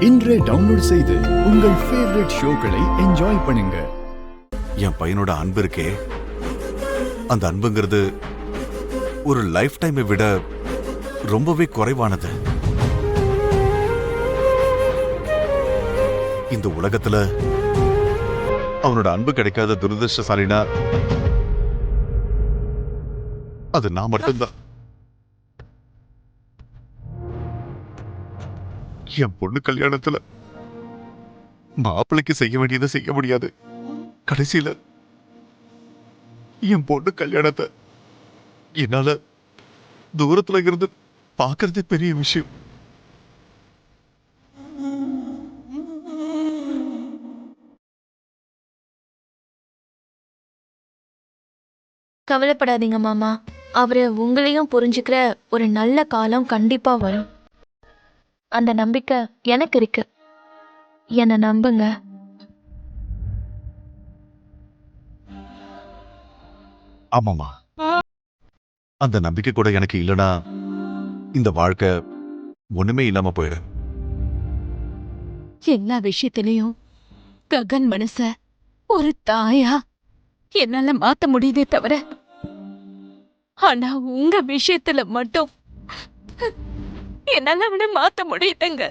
இன்றே டவுன்லோட் செய்து உங்கள் ஃபேவரட் ஷோக்களை என்ஜாய் பண்ணுங்க. என் பையனோட அன்பு இருக்கே, அந்த அன்புங்கிறது ஒரு லைஃப் டைமை விட ரொம்பவே குறைவானது. இந்த உலகத்துல அவனோட அன்பு கிடைக்காத துரதிருஷ்டசாலினா அது நான் மட்டும்தான். என் பொண்ணு கல்யாணத்துல மாப்பிள்ளைக்கு செய்ய வேண்டியதை செய்ய முடியாது. கடைசியில என் பொண்ணு கல்யாணத்தை என்னால தூரத்துல இருந்து பாக்குறதே பெரிய விஷயம். கவலைப்படாதீங்க மாமா. அவரு உங்களையும் புரிஞ்சுக்கிற ஒரு நல்ல காலம் கண்டிப்பா வரும். அந்த நம்பிக்கை எனக்கு இருக்கு. என்னை நம்புங்க. ஆமாமா, அந்த நம்பிக்கை கூட எனக்கு இல்லைன்னா இந்த வாழ்க்கை ஒண்ணுமே இல்லாம போயிடும். எல்லா விஷயத்திலையும் ககன் மனச ஒரு தாயா என்னால மாத்த முடியுதே தவிர, ஆனா உங்க விஷயத்துல மட்டும் என்னால அவனை மாத்த முடியுதுங்க.